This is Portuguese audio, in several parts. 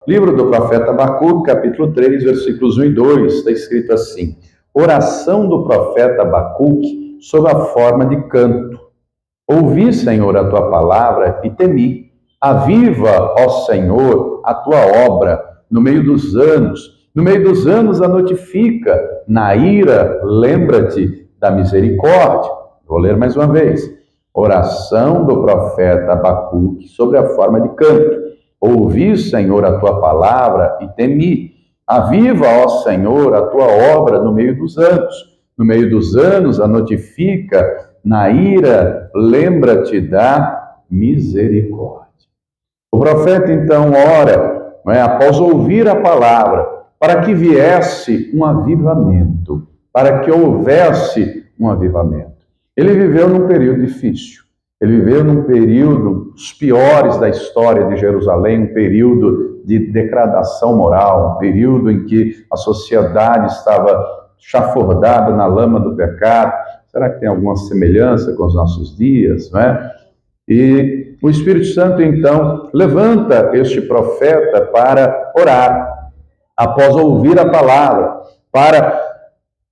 Livro do profeta Abacuque, capítulo 3, versículos 1 e 2, está escrito assim: oração do profeta Abacuque sob a forma de canto. Ouvi, Senhor, a tua palavra e temi. Aviva, ó Senhor, a tua obra no meio dos anos. No meio dos anos a notifica. Na ira, lembra-te da misericórdia. Vou ler mais uma vez. Oração do profeta Abacuque sobre a forma de canto. Ouvi, Senhor, a tua palavra e temi. Aviva, ó Senhor, a tua obra no meio dos anos. No meio dos anos a notifica. Na ira, lembra-te da misericórdia. O profeta então ora, após ouvir a palavra, para que viesse um avivamento, para que houvesse um avivamento. Ele viveu num período difícil. Ele viveu num período dos piores da história de Jerusalém, um período de degradação moral, um período em que a sociedade estava chafurdada na lama do pecado. Será que tem alguma semelhança com os nossos dias, não é? E o Espírito Santo, então, levanta este profeta para orar, após ouvir a palavra, para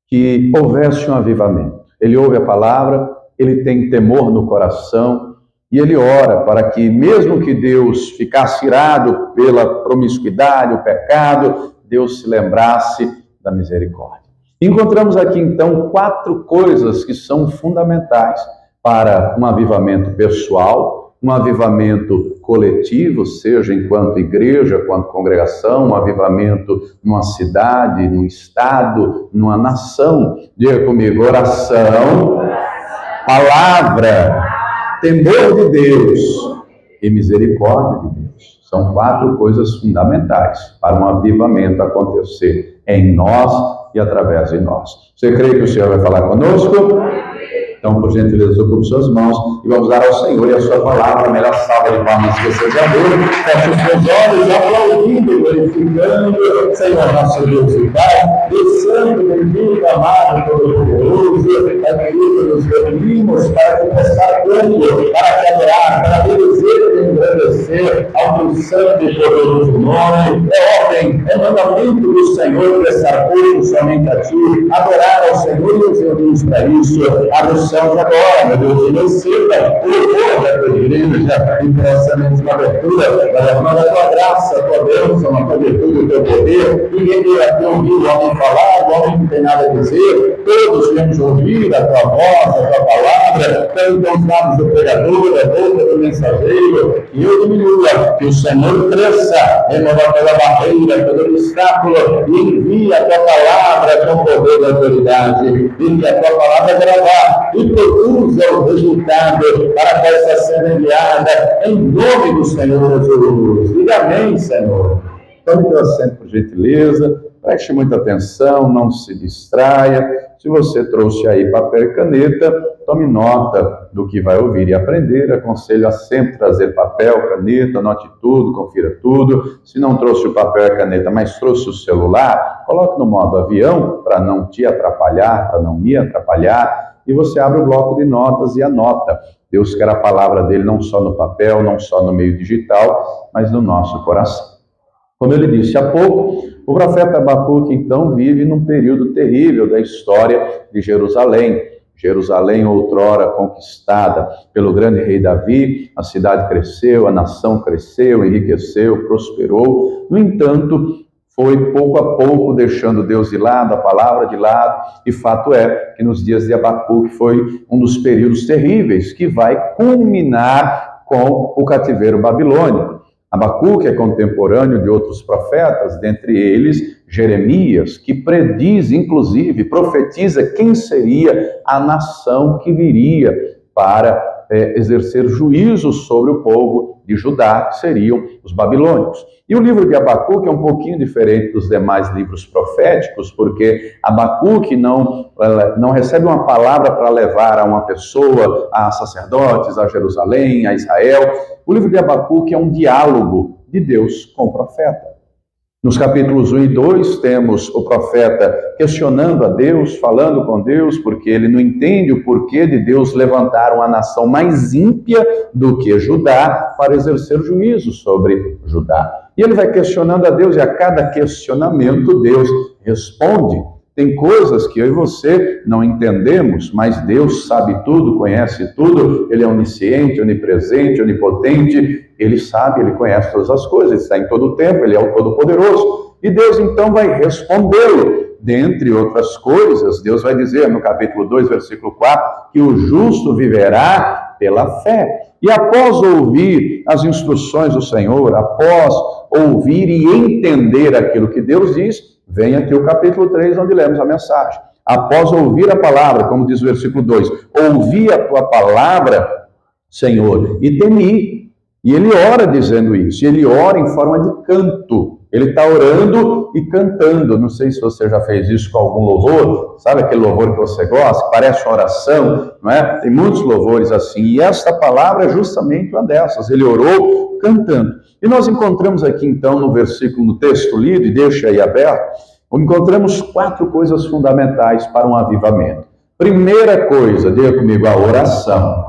que houvesse um avivamento. Ele ouve a palavra, ele tem temor no coração e ele ora para que, mesmo que Deus ficasse irado pela promiscuidade, o pecado, Deus se lembrasse da misericórdia. Encontramos aqui, então, 4 coisas que são fundamentais para um avivamento pessoal, um avivamento coletivo, seja enquanto igreja, quanto congregação, um avivamento numa cidade, num estado, numa nação. Diga comigo: oração, palavra, temor de Deus e misericórdia de Deus. São 4 coisas fundamentais para um avivamento acontecer em nós e através de nós. Você crê que o Senhor vai falar conosco? Então, por gentileza, ocupe suas mãos e vamos dar ao Senhor e a sua palavra a melhor salva de palmas que você já deu. Feche os seus olhos, aplaudindo, glorificando, Senhor nosso Deus e Pai, e santo, bendito, amado, todo-poderoso, é que nos reunimos para confessar tanto, para te adorar, para bendizer e engrandecer ao teu santo e poderoso nome. É ordem, é mandamento do Senhor prestar culto somente a ti, adorar ao Senhor e os reunimos para isso. Abre de agora, meu Deus, e receba o louvor da tua igreja e peça mesma abertura, manda a tua graça, a tua bênção, a tua virtude, o teu poder. Ninguém veio aqui ouvir o homem falar, o homem não tem nada a dizer. Todos queremos ouvir a tua voz, a tua palavra. Então, os lábios do pregador, a boca do mensageiro, que eu diminua, que o Senhor cresça, remova toda barreira, todo obstáculo, e envie a tua palavra com poder da autoridade, e que a tua palavra gravar e produza o resultado para que essa seja enviada em nome do Senhor Jesus. Diga amém, Senhor. Tome teu assento, por gentileza, preste muita atenção, não se distraia. Se você trouxe aí papel e caneta, tome nota do que vai ouvir e aprender. Aconselho a sempre trazer papel, caneta, anote tudo, confira tudo. Se não trouxe o papel e a caneta, mas trouxe o celular, coloque no modo avião para não te atrapalhar, para não me atrapalhar. E você abre o bloco de notas e anota. Deus quer a palavra dele não só no papel, não só no meio digital, mas no nosso coração. Como ele disse há pouco, o profeta Abacuque, então, vive num período terrível da história de Jerusalém. Jerusalém, outrora conquistada pelo grande rei Davi, a cidade cresceu, a nação cresceu, enriqueceu, prosperou. No entanto, foi pouco a pouco deixando Deus de lado, a palavra de lado, e fato é que nos dias de Abacuque foi um dos períodos terríveis que vai culminar com o cativeiro babilônico. Abacuque é contemporâneo de outros profetas, dentre eles Jeremias, que prediz, inclusive, profetiza quem seria a nação que viria para exercer juízo sobre o povo de Judá, que seriam os babilônicos. E o livro de Abacuque é um pouquinho diferente dos demais livros proféticos, porque Abacuque não recebe uma palavra para levar a uma pessoa, a sacerdotes, a Jerusalém, a Israel. O livro de Abacuque é um diálogo de Deus com o profeta. Nos capítulos 1 e 2, temos o profeta questionando a Deus, falando com Deus, porque ele não entende o porquê de Deus levantar uma nação mais ímpia do que Judá para exercer juízo sobre Judá. E ele vai questionando a Deus, e a cada questionamento Deus responde. Tem coisas que eu e você não entendemos, mas Deus sabe tudo, conhece tudo, Ele é onisciente, onipresente, onipotente, Ele sabe, Ele conhece todas as coisas, Ele está em todo o tempo, Ele é o Todo-Poderoso. E Deus então vai respondê-lo. Dentre outras coisas, Deus vai dizer no capítulo 2, versículo 4, que o justo viverá pela fé. E após ouvir as instruções do Senhor, após ouvir e entender aquilo que Deus diz, vem aqui o capítulo 3, onde lemos a mensagem. Após ouvir a palavra, como diz o versículo 2, ouvi a tua palavra, Senhor, e temi. E ele ora dizendo isso, e ele ora em forma de canto. Ele está orando e cantando. Não sei se você já fez isso com algum louvor, sabe aquele louvor que você gosta, que parece uma oração, não é? Tem muitos louvores assim, e esta palavra é justamente uma dessas. Ele orou cantando. E nós encontramos aqui então no versículo, no texto lido, e deixa aí aberto, encontramos 4 coisas fundamentais para um avivamento. Primeira coisa, diga comigo, a oração.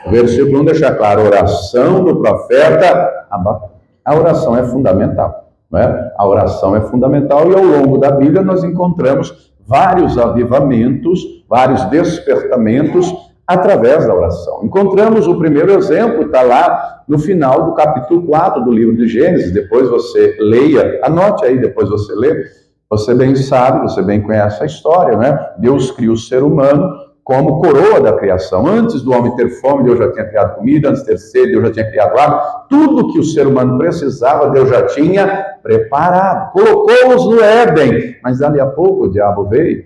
O versículo 1 deixa claro, a oração do profeta Abacuque. A oração é fundamental. Não é? A oração é fundamental e ao longo da Bíblia nós encontramos vários avivamentos, vários despertamentos através da oração. Encontramos o primeiro exemplo, está lá no final do capítulo 4 do livro de Gênesis. Depois você leia, anote aí, depois você lê. Você bem sabe, você bem conhece a história, né? Deus cria o ser humano como coroa da criação. Antes do homem ter fome, Deus já tinha criado comida, antes de ter sede, Deus já tinha criado água. Tudo que o ser humano precisava, Deus já tinha preparado. Colocou-os no Éden, mas dali a pouco o diabo veio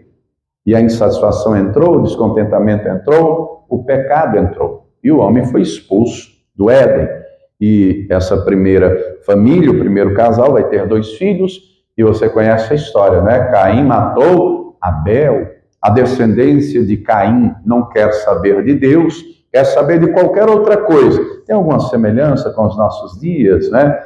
e a insatisfação entrou, o descontentamento entrou, o pecado entrou. E o homem foi expulso do Éden. E essa primeira família, o primeiro casal, vai ter 2 filhos, e você conhece a história, né? Caim matou Abel. A descendência de Caim não quer saber de Deus, quer saber de qualquer outra coisa. Tem alguma semelhança com os nossos dias, né?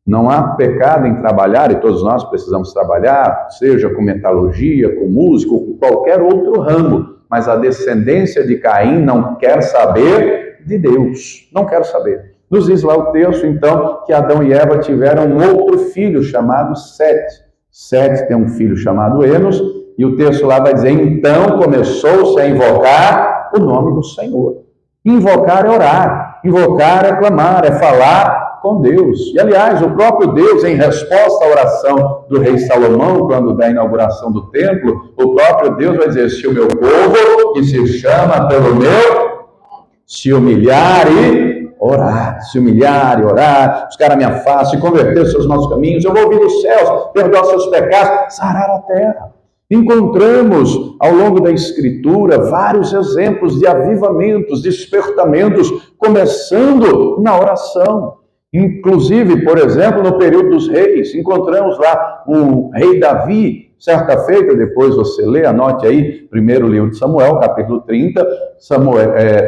Não há pecado em trabalhar, e todos nós precisamos trabalhar, seja com metalurgia, com música, ou com qualquer outro ramo. Mas a descendência de Caim não quer saber de Deus, não quer saber. Nos diz lá o texto, então, que Adão e Eva tiveram um outro filho chamado Sete. Sete tem um filho chamado Enos, e o texto lá vai dizer, então começou-se a invocar o nome do Senhor. Invocar é orar, invocar é clamar, é falar com Deus. E aliás, o próprio Deus, em resposta à oração do rei Salomão, quando da inauguração do templo, o próprio Deus vai dizer, se o meu povo, que se chama pelo meu, se humilhar e orar, se humilhar e orar, buscar a minha face, converter os seus maus caminhos, eu vou ouvir dos céus, perdoar os seus pecados, sarar a terra. Encontramos ao longo da Escritura vários exemplos de avivamentos, despertamentos, começando na oração. Inclusive, por exemplo, no período dos reis, encontramos lá o rei Davi, certa feita, depois você lê, anote aí, primeiro livro de Samuel, capítulo 30,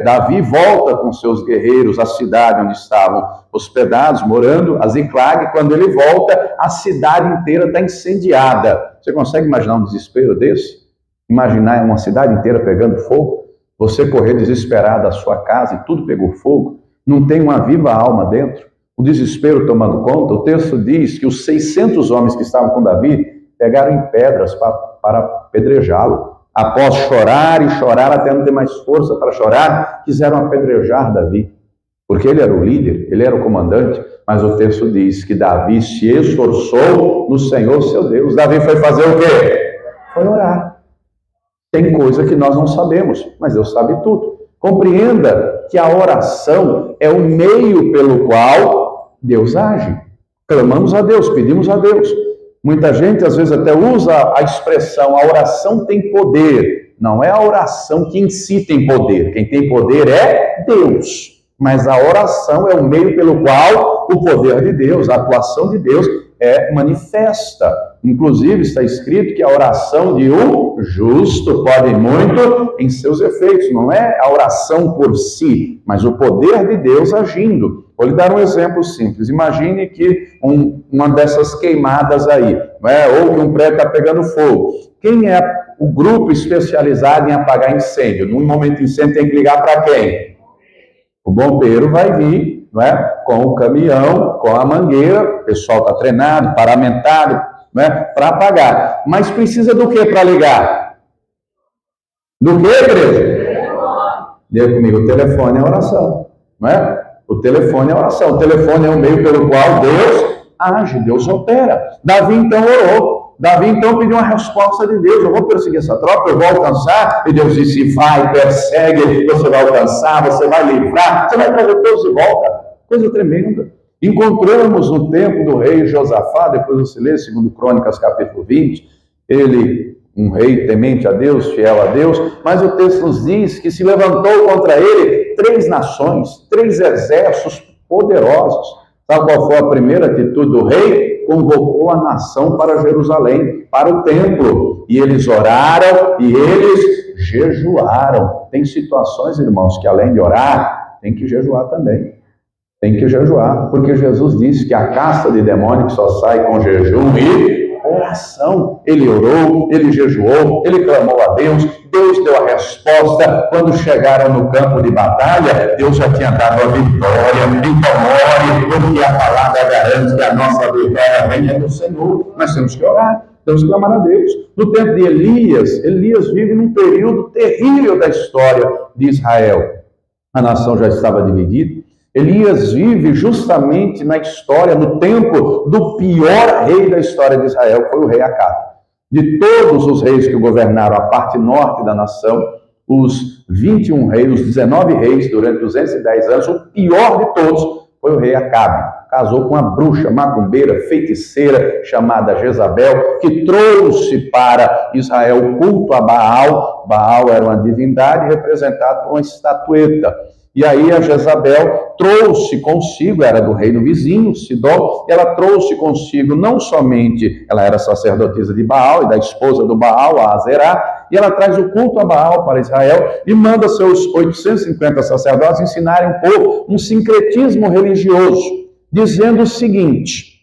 Davi volta com seus guerreiros à cidade onde estavam hospedados, morando, a Ziclag. Quando ele volta, a cidade inteira está incendiada. Você consegue imaginar um desespero desse? Imaginar uma cidade inteira pegando fogo? Você correr desesperado da sua casa e tudo pegou fogo? Não tem uma viva alma dentro? O desespero tomando conta? O texto diz que os 600 homens que estavam com Davi pegaram em pedras para apedrejá-lo. Após chorar e chorar até não ter mais força para chorar, quiseram apedrejar Davi. Porque ele era o líder, ele era o comandante, mas o texto diz que Davi se esforçou no Senhor seu Deus. Davi foi fazer o quê? Foi orar. Tem coisa que nós não sabemos, mas Deus sabe tudo. Compreenda que a oração é o meio pelo qual Deus age. Clamamos a Deus, pedimos a Deus. Muita gente às vezes até usa a expressão, a oração tem poder. Não é a oração que em si tem poder. Quem tem poder é Deus. Mas a oração é o meio pelo qual o poder de Deus, a atuação de Deus é manifesta. Inclusive está escrito que a oração de um justo pode muito em seus efeitos. Não é a oração por si, mas o poder de Deus agindo. Vou lhe dar um exemplo simples. Imagine que uma dessas queimadas aí, não é? Ou que um prédio está pegando fogo. Quem é o grupo especializado em apagar incêndio? Num momento de incêndio tem que ligar para quem? O bombeiro vai vir não é? Com o caminhão, com a mangueira, o pessoal está treinado, paramentado, não é? Para apagar. Mas precisa do que para ligar? Do que, igreja? Diga comigo, o telefone é oração, não é? O telefone é oração, o telefone é o meio pelo qual Deus age, Deus opera. Davi então orou, Davi então pediu uma resposta de Deus: eu vou perseguir essa tropa, eu vou alcançar. E Deus disse: vai, persegue, você vai alcançar, você vai livrar, você vai trazer todos de volta. Coisa tremenda. Encontramos no tempo do rei Josafá, depois você lê 2 Crônicas capítulo 20, ele, um rei temente a Deus, fiel a Deus, mas o texto nos diz que se levantou contra ele 3 nações, 3 exércitos poderosos. Sabe qual foi a primeira atitude do rei? Convocou a nação para Jerusalém, para o templo. E eles oraram e eles jejuaram. Tem situações, irmãos, que além de orar, tem que jejuar também. Tem que jejuar, porque Jesus disse que a casta de demônios só sai com jejum e oração. Ele orou, ele jejuou, ele clamou a Deus, Deus deu a resposta. Quando chegaram no campo de batalha, Deus já tinha dado a vitória. Então ore, porque a palavra garante que a nossa vitória vem do Senhor. Nós temos que orar, temos que clamar a Deus. No tempo de Elias, Elias vive num período terrível da história de Israel. A nação já estava dividida. Elias vive justamente na história, no tempo do pior rei da história de Israel, que foi o rei Acabe. De todos os reis que governaram a parte norte da nação, os 21 reis, os 19 reis durante 210 anos, o pior de todos foi o rei Acabe. Casou com uma bruxa, macumbeira, feiticeira, chamada Jezabel, que trouxe para Israel o culto a Baal. Baal era uma divindade representada por uma estatueta. E aí a Jezabel trouxe consigo, era do reino vizinho, Sidom, ela trouxe consigo não somente, ela era sacerdotisa de Baal e da esposa do Baal, a Azerá, e ela traz o culto a Baal para Israel e manda seus 850 sacerdotes ensinarem um povo um sincretismo religioso, dizendo o seguinte: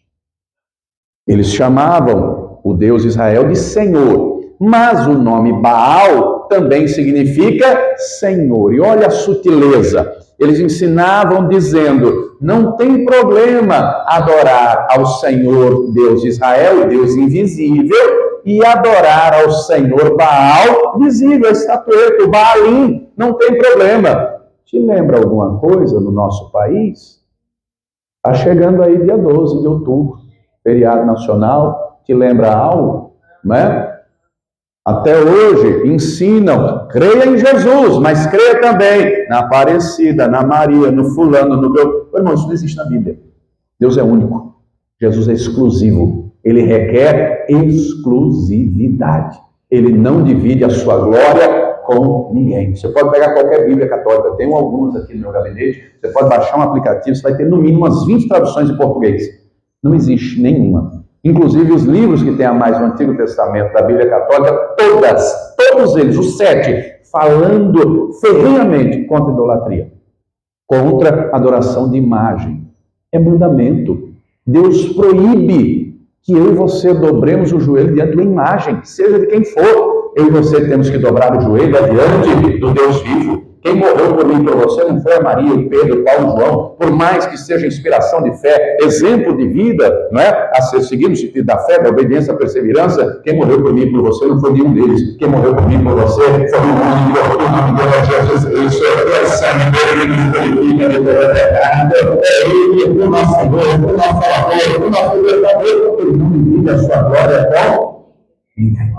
eles chamavam o Deus Israel de Senhor, mas o nome Baal também significa Senhor. E olha a sutileza. Eles ensinavam dizendo: não tem problema adorar ao Senhor Deus de Israel, Deus invisível, e adorar ao Senhor Baal visível, a estatueta, o Baalim, não tem problema. Te lembra alguma coisa no nosso país? Está chegando aí dia 12 de outubro, feriado nacional. Te lembra algo? Não é? Até hoje ensinam, creia em Jesus, mas creia também na Aparecida, na Maria, no fulano, no meu... Irmão, isso não existe na Bíblia. Deus é único. Jesus é exclusivo. Ele requer exclusividade. Ele não divide a sua glória com ninguém. Você pode pegar qualquer Bíblia católica, eu tenho algumas aqui no meu gabinete, você pode baixar um aplicativo, você vai ter no mínimo umas 20 traduções em português. Não existe nenhuma. Inclusive os livros que tem a mais no Antigo Testamento da Bíblia Católica, todos eles, os 7, falando ferrenhamente contra a idolatria, contra a adoração de imagem. É mandamento. Deus proíbe que eu e você dobremos o joelho diante de uma imagem, seja de quem for. Eu e você temos que dobrar o joelho diante do Deus vivo. Quem morreu por mim e por você não foi a Maria, o Pedro, o Paulo, o João, por mais que seja inspiração de fé, exemplo de vida, não é? A ser seguido no sentido da fé, da obediência, da perseverança. Quem morreu por mim e por você não foi nenhum deles. Quem morreu por mim e por você foi um nome de Jesus Cristo. É sangue dele que nos purifica de toda pecado. É ele, o nosso Senhor, o nosso Salvador, o nosso Libertador. Ele não divide a sua glória com ninguém.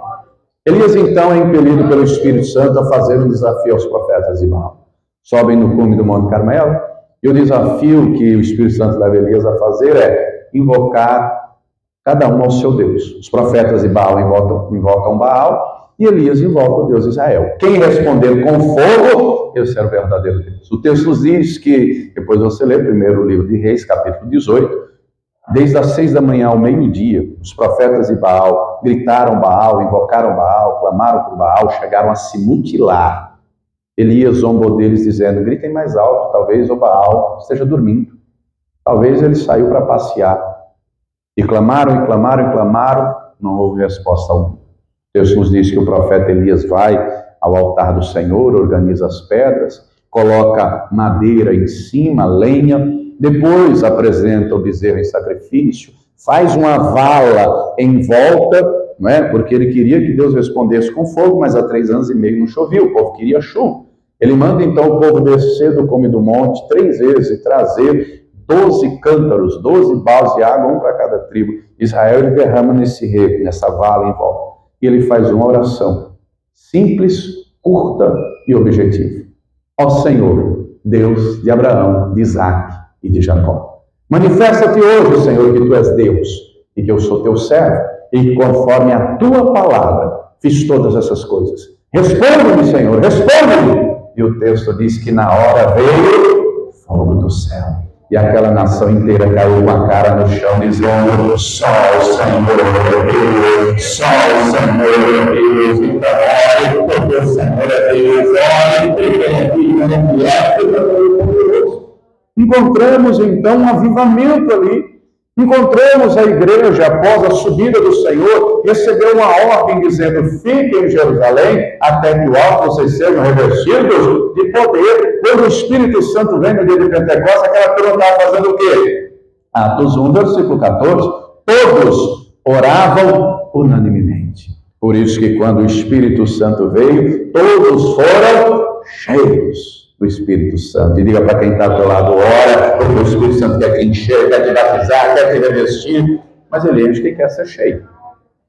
Elias, então, é impelido pelo Espírito Santo a fazer um desafio aos profetas de Baal. Sobem no cume do Monte Carmelo, e o desafio que o Espírito Santo leva Elias a fazer é invocar cada um ao seu Deus. Os profetas de Baal invocam Baal, e Elias invoca o Deus de Israel. Quem responder com fogo, esse era o verdadeiro Deus. O texto nos diz que, depois você lê primeiro o livro de Reis, capítulo 18, desde as 6 da manhã ao meio-dia, os profetas de Baal gritaram Baal, invocaram Baal, clamaram por Baal, chegaram a se mutilar. Elias zombou deles dizendo: gritem mais alto, talvez o Baal esteja dormindo. Talvez ele saiu para passear. E clamaram, e clamaram, e clamaram, não houve resposta alguma. Deus nos diz que o profeta Elias vai ao altar do Senhor, organiza as pedras, coloca madeira em cima, lenha, depois apresenta o bezerro em sacrifício, faz uma vala em volta, não é? Porque ele queria que Deus respondesse com fogo, mas há 3 anos e meio não chovia, o povo queria chuva. Ele manda então o povo descer do cume do monte 3 vezes e trazer 12 cântaros, 12 baldes de água, um para cada tribo. Israel ele derrama nesse rego, nessa vala em volta. E ele faz uma oração simples, curta e objetiva. Ó Senhor, Deus de Abraão, de Isaac e de Jacó, manifesta-te hoje, Senhor, que tu és Deus e que eu sou teu servo e que conforme a tua palavra fiz todas essas coisas. Responde-me, Senhor, responde-me. E o texto diz que na hora veio fogo do céu. E aquela nação inteira caiu com a cara no chão, dizendo: só o Senhor é Deus, só o Senhor é Deus. Então, porque o Senhor é Deus, encontramos então um avivamento ali. Encontramos a igreja, após a subida do Senhor, recebeu uma ordem dizendo: fiquem em Jerusalém, até que o alto vocês sejam revestidos de poder. Quando o Espírito Santo vem no dia de Pentecostes, aquela turma estava fazendo o quê? Atos 1, versículo 14. Todos oravam unanimemente. Por isso que quando o Espírito Santo veio, todos foram cheios do Espírito Santo. E diga para quem está do teu lado: ora, porque o Espírito Santo quer te encher, quer te batizar, quer te revestir, mas ele enche quem quer ser cheio.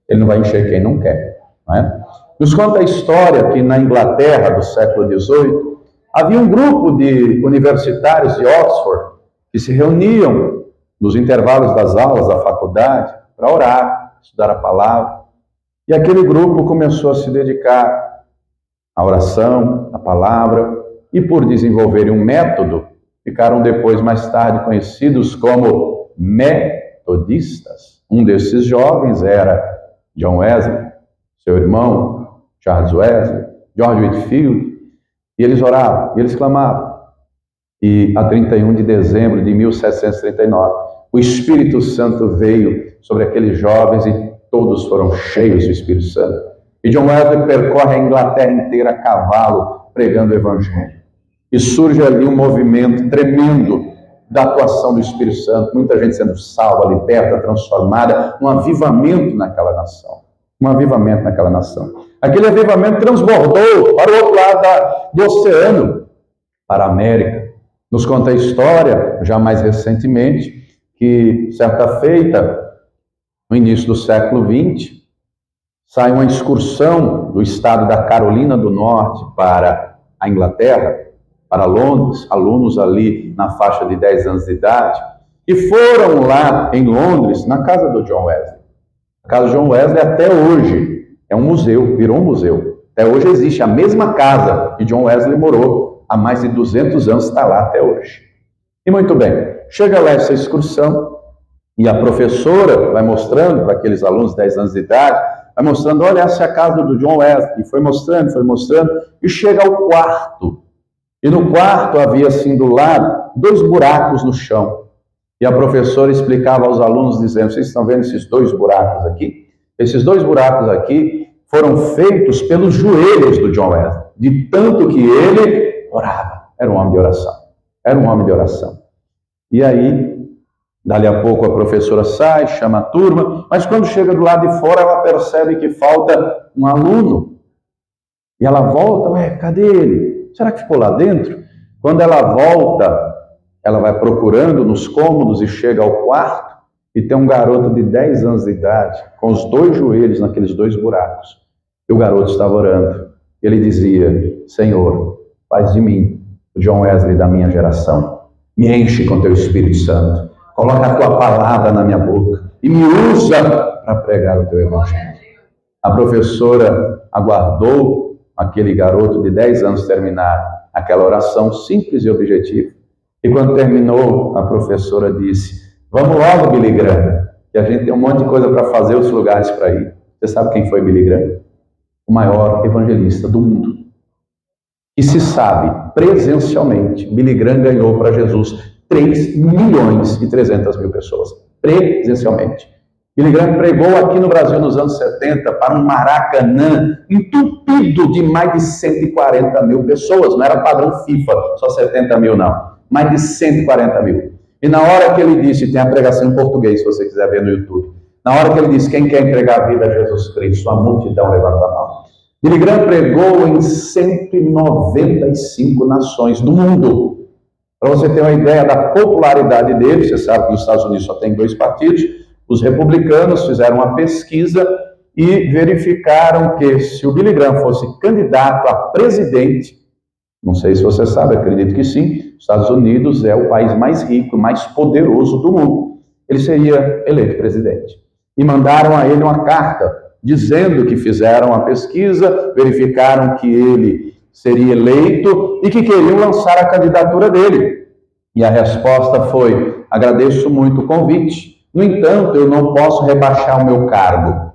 Ele não vai encher quem não quer, não é? Nos conta a história que na Inglaterra do século XVIII havia um grupo de universitários de Oxford que se reuniam nos intervalos das aulas da faculdade para orar, estudar a palavra. E aquele grupo começou a se dedicar à oração, à palavra, e por desenvolverem um método, ficaram depois, mais tarde, conhecidos como metodistas. Um desses jovens era John Wesley, seu irmão Charles Wesley, George Whitefield, e eles oravam, e eles clamavam. E a 31 de dezembro de 1739, o Espírito Santo veio sobre aqueles jovens e todos foram cheios do Espírito Santo. E John Wesley percorre a Inglaterra inteira a cavalo, pregando o Evangelho. E surge ali um movimento tremendo da atuação do Espírito Santo, muita gente sendo salva, liberta, transformada, um avivamento naquela nação. Um avivamento naquela nação. Aquele avivamento transbordou para o outro lado do oceano, para a América. Nos conta a história, já mais recentemente, que certa feita, no início do século XX, sai uma excursão do estado da Carolina do Norte para a Inglaterra, para Londres, alunos ali na faixa de 10 anos de idade, e foram lá em Londres, na casa do John Wesley. A casa do John Wesley até hoje é um museu, virou um museu. Até hoje existe a mesma casa que John Wesley morou há mais de 200 anos, está lá até hoje. E muito bem, chega lá essa excursão, e a professora vai mostrando para aqueles alunos de 10 anos de idade, vai mostrando: olha, essa é a casa do John Wesley. E foi mostrando, e chega ao quarto. E no quarto havia, assim, do lado, 2 buracos no chão. E a professora explicava aos alunos, dizendo: vocês estão vendo esses 2 buracos aqui? Esses 2 buracos aqui foram feitos pelos joelhos do John Wesley, de tanto que ele orava. Era um homem de oração. Era um homem de oração. E aí, dali a pouco a professora sai, chama a turma, mas quando chega do lado de fora, ela percebe que falta um aluno. E ela volta: ué, cadê ele? Será que ficou lá dentro? Quando ela volta, ela vai procurando nos cômodos e chega ao quarto e tem um garoto de 10 anos de idade, com os 2 joelhos naqueles 2 buracos. E o garoto estava orando. Ele dizia: Senhor, faz de mim o John Wesley da minha geração. Me enche com teu Espírito Santo. Coloca a tua palavra na minha boca e me usa para pregar o teu Evangelho. A professora aguardou aquele garoto de 10 anos terminar aquela oração simples e objetiva. E quando terminou, a professora disse: vamos logo, Billy Graham, que a gente tem um monte de coisa para fazer, os lugares para ir. Você sabe quem foi Billy Graham? O maior evangelista do mundo. E se sabe, presencialmente, Billy Graham ganhou para Jesus 3.300.000 pessoas. Presencialmente. Billy Graham pregou aqui no Brasil nos anos 70 para um Maracanã entupido de mais de 140.000 pessoas. Não era padrão FIFA, só 70.000 não. Mais de 140.000. E na hora que ele disse, tem a pregação em português, se você quiser ver no YouTube, na hora que ele disse, quem quer entregar a vida a Jesus Cristo, a multidão levanta a mão. Billy Graham pregou em 195 nações do mundo. Para você ter uma ideia da popularidade dele, você sabe que nos Estados Unidos só tem 2 partidos, os republicanos fizeram uma pesquisa e verificaram que se o Billy Graham fosse candidato a presidente, não sei se você sabe, acredito que sim, os Estados Unidos é o país mais rico, mais poderoso do mundo. Ele seria eleito presidente. E mandaram a ele uma carta, dizendo que fizeram a pesquisa, verificaram que ele seria eleito e que queriam lançar a candidatura dele. E a resposta foi, agradeço muito o convite, no entanto, eu não posso rebaixar o meu cargo.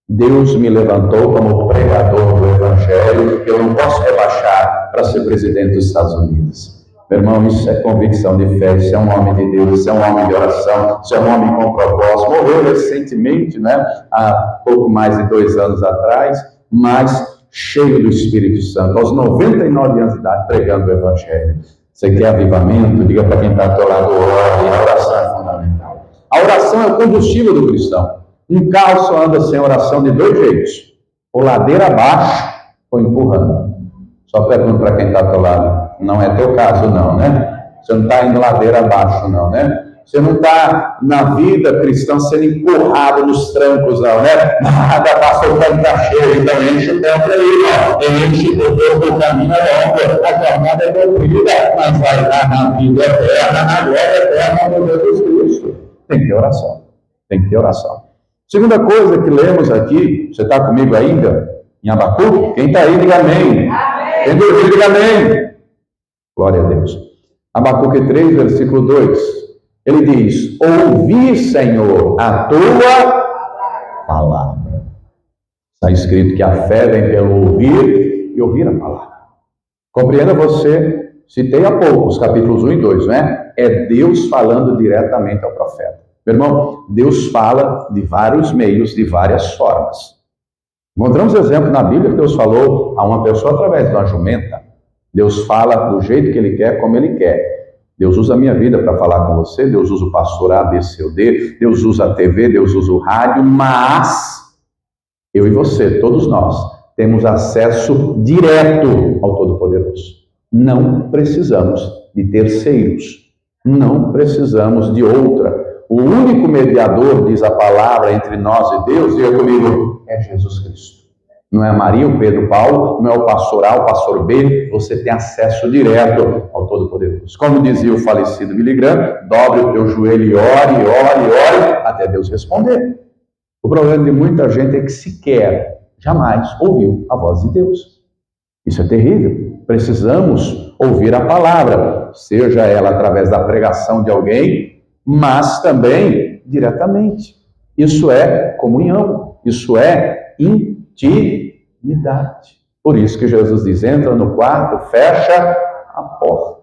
Deus me levantou como pregador do Evangelho, eu não posso rebaixar para ser presidente dos Estados Unidos. Meu irmão, isso é convicção de fé, isso é um homem de Deus, isso é um homem de oração, isso é um homem com propósito. Morreu recentemente, né? Há pouco mais de 2 anos atrás, mas cheio do Espírito Santo, aos 99 anos de idade, pregando o Evangelho. Você quer avivamento? Diga para quem está ao teu lado, ore, a oração é fundamental. A oração é o combustível do cristão. Um carro só anda sem oração de 2 jeitos, ou ladeira abaixo, ou empurrando. Só pergunto para quem está ao teu lado, não é teu caso não, né? Você não está indo ladeira abaixo não, né? Você não está na vida cristã sendo empurrado nos trancos não, né? Nada, pastor, o tanque está cheio, então enche o tempo aí, ó. Enche o caminho é longo, a jornada é comprida, mas vai lá na vida eterna, na glória eterna do Jesus Cristo. Tem que ter oração, tem que ter oração. Segunda coisa que lemos aqui, você está comigo ainda? Em Abacuque? Quem está aí, diga amém. Quem dormiu, diga amém. Glória a Deus. Abacuque 3, versículo 2. Ele diz, ouvi, Senhor, a tua palavra. Está escrito que a fé vem pelo ouvir e ouvir a palavra. Compreenda você, citei há pouco os capítulos 1 e 2, né? É Deus falando diretamente ao profeta. Meu irmão, Deus fala de vários meios, de várias formas. Encontramos exemplo na Bíblia que Deus falou a uma pessoa através de uma jumenta. Deus fala do jeito que Ele quer, como Ele quer. Deus usa a minha vida para falar com você, Deus usa o pastor A, B, C ou D, Deus usa a TV, Deus usa o rádio, mas eu e você, todos nós, temos acesso direto ao Todo-Poderoso. Não precisamos de terceiros, não precisamos de outra. O único mediador, diz a palavra, entre nós e Deus, diga comigo, é Jesus Cristo. Não é Maria, o Pedro, o Paulo, não é o pastor A, o pastor B, você tem acesso direto ao Todo-Poderoso. Como dizia o falecido Billy Graham, dobre o teu joelho e ore, até Deus responder. O problema de muita gente é que sequer, jamais ouviu a voz de Deus. Isso é terrível. Precisamos ouvir a palavra, seja ela através da pregação de alguém, mas também diretamente. Isso é comunhão, isso é intimidade. Por isso que Jesus diz, entra no quarto, fecha a porta.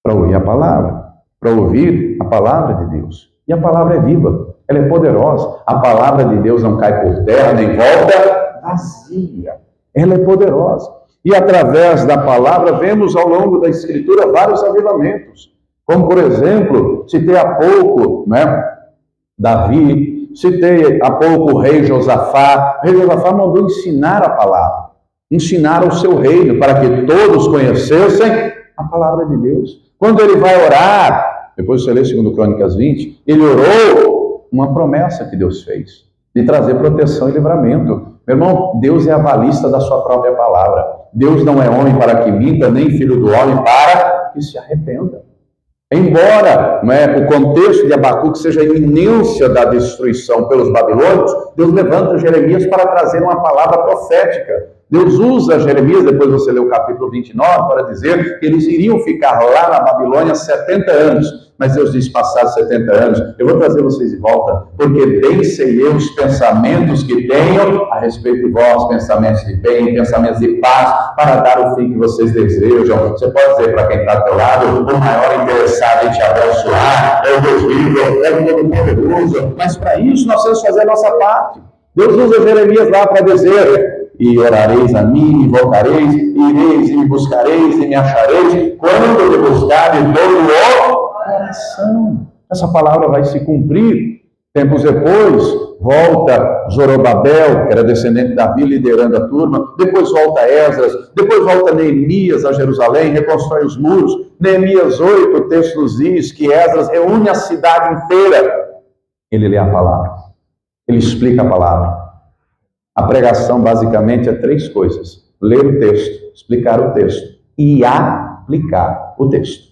Para ouvir a palavra, de Deus. E a palavra é viva, ela é poderosa. A palavra de Deus não cai por terra, nem volta vazia. Ela é poderosa. E através da palavra, vemos ao longo da Escritura vários avivamentos. Como, por exemplo, citei há pouco, né, Davi, citei há pouco o rei Josafá. O rei Josafá mandou ensinar a palavra, ensinar o seu reino, para que todos conhecessem a palavra de Deus. Quando ele vai orar, depois você lê 2 Crônicas 20, ele orou uma promessa que Deus fez, de trazer proteção e livramento. Meu irmão, Deus é avalista da sua própria palavra. Deus não é homem para que minta, nem filho do homem para que se arrependa. Embora o contexto de Abacuque seja a iminência da destruição pelos babilônios, Deus levanta Jeremias para trazer uma palavra profética. Deus usa Jeremias, depois você lê o capítulo 29, para dizer que eles iriam ficar lá na Babilônia 70 anos. Mas Deus diz, passados 70 anos, eu vou trazer vocês de volta, porque bem sei eu os pensamentos que tenho a respeito de vós, pensamentos de bem, pensamentos de paz, para dar o fim que vocês desejam. Você pode dizer para quem está ao teu lado, o maior interessado em te abençoar é o Deus vivo, é o Todo-Poderoso. Mas para isso nós temos que fazer a nossa parte. Deus usa Jeremias lá para dizer, e orareis a mim, e voltareis, e ireis, e me buscareis, e me achareis, quando me buscarem todo o oração. Essa palavra vai se cumprir. Tempos depois, volta Zorobabel, que era descendente de Davi, liderando a turma. Depois volta Esdras. Depois volta Neemias a Jerusalém, reconstrói os muros. Neemias 8, o texto nos diz que Esdras reúne a cidade inteira. Ele lê a palavra. Ele explica a palavra. A pregação, basicamente, é 3 coisas: ler o texto, explicar o texto e aplicar o texto.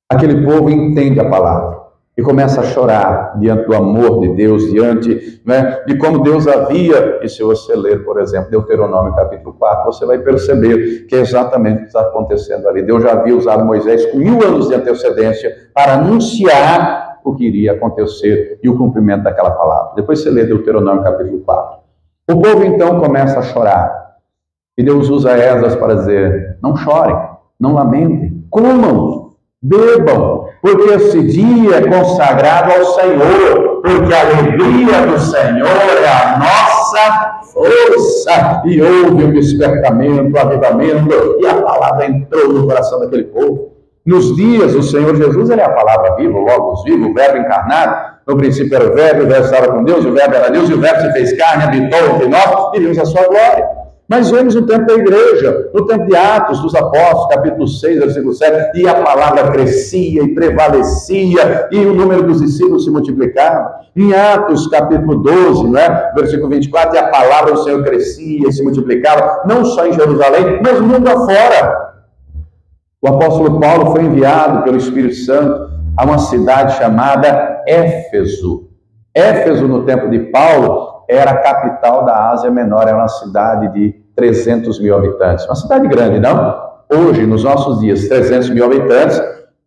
Aquele povo entende a palavra e começa a chorar diante do amor de Deus, diante, né, de como Deus havia. E se você ler, por exemplo, Deuteronômio capítulo 4, você vai perceber que é exatamente o que está acontecendo ali. Deus já havia usado Moisés com 1000 anos de antecedência para anunciar o que iria acontecer e o cumprimento daquela palavra. Depois você lê Deuteronômio capítulo 4. O povo então começa a chorar. E Deus usa Esdras para dizer: não chorem, não lamentem, comam, bebam, porque esse dia é consagrado ao Senhor, porque a alegria do Senhor é a nossa força. E houve um despertamento, um avivamento, e a palavra entrou no coração daquele povo. Nos dias do Senhor Jesus, ele é a palavra viva, o Logos vivo, o Verbo encarnado. No princípio era o Verbo estava com Deus, o Verbo era Deus, e o Verbo se fez carne, habitou entre nós, e vimos a sua glória. Mas vemos no tempo da igreja, no tempo de Atos dos Apóstolos, capítulo 6, versículo 7, e a palavra crescia e prevalecia, e o número dos discípulos se multiplicava. Em Atos, capítulo 12, né, versículo 24, e a palavra do Senhor crescia e se multiplicava, não só em Jerusalém, mas no mundo afora. O apóstolo Paulo foi enviado pelo Espírito Santo a uma cidade chamada Éfeso. Éfeso, no tempo de Paulo, era a capital da Ásia Menor, era uma cidade de 300 mil habitantes. Uma cidade grande, não? Hoje, nos nossos dias, 300 mil habitantes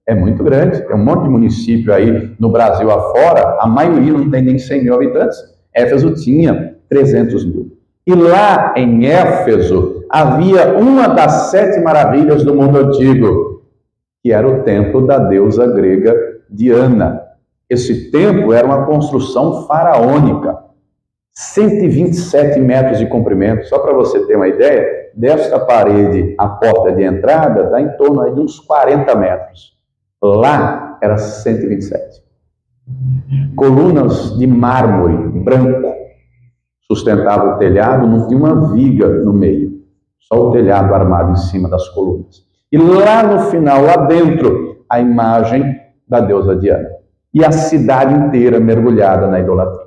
é muito grande. Tem um monte de município aí no Brasil afora, a maioria não tem nem 100 mil habitantes. Éfeso tinha 300 mil. E lá em Éfeso havia uma das 7 maravilhas do mundo antigo, que era o templo da deusa grega Diana. Esse templo era uma construção faraônica, 127 metros de comprimento. Só para você ter uma ideia, desta parede à porta de entrada dá em torno aí de uns 40 metros. Lá era 127. Colunas de mármore branco sustentavam o telhado, não tinha uma viga no meio, só o telhado armado em cima das colunas. E lá no final, lá dentro, a imagem da deusa Diana. E a cidade inteira mergulhada na idolatria,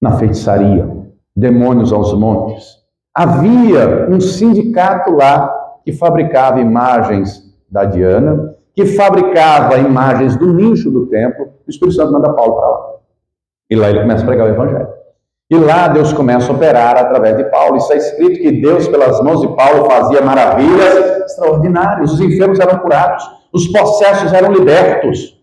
na feitiçaria, demônios aos montes. Havia um sindicato lá que fabricava imagens da Diana, que fabricava imagens do nicho do templo. O Espírito Santo manda Paulo para lá. E lá ele começa a pregar o evangelho. E lá Deus começa a operar através de Paulo. Está escrito que Deus, pelas mãos de Paulo, fazia maravilhas extraordinárias. Os enfermos eram curados, os possessos eram libertos.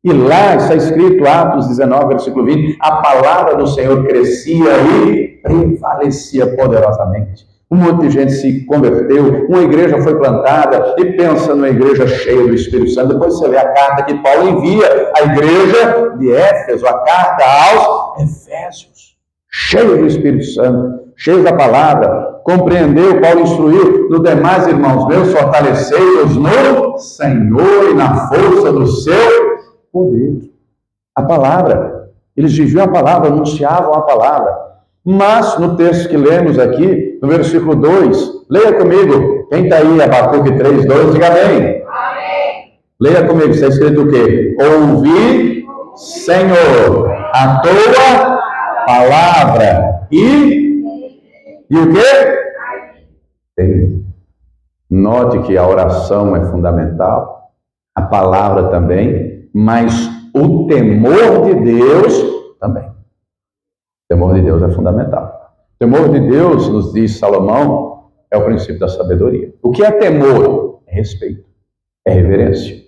E lá está escrito, Atos 19, versículo 20, a palavra do Senhor crescia e prevalecia poderosamente. Um monte de gente se converteu, uma igreja foi plantada, e pensa numa igreja cheia do Espírito Santo. Depois você lê a carta que Paulo envia à igreja de Éfeso, a carta aos Efésios, cheia do Espírito Santo, cheia da palavra. Compreendeu, Paulo instruiu, no demais, irmãos meus, fortalecei-os no Senhor e na força do seu poder. A palavra, eles viviam a palavra, anunciavam a palavra. Mas, no texto que lemos aqui, no versículo 2, leia comigo, quem está aí, Abacuque 3, 2, diga amém. Amém. Leia comigo, está escrito o quê? Ouvi, Senhor, a tua palavra e o quê? Teme. Note que a oração é fundamental, a palavra também, mas o temor de Deus também. O temor de Deus é fundamental. O temor de Deus, nos diz Salomão, é o princípio da sabedoria. O que é temor? É respeito, é reverência.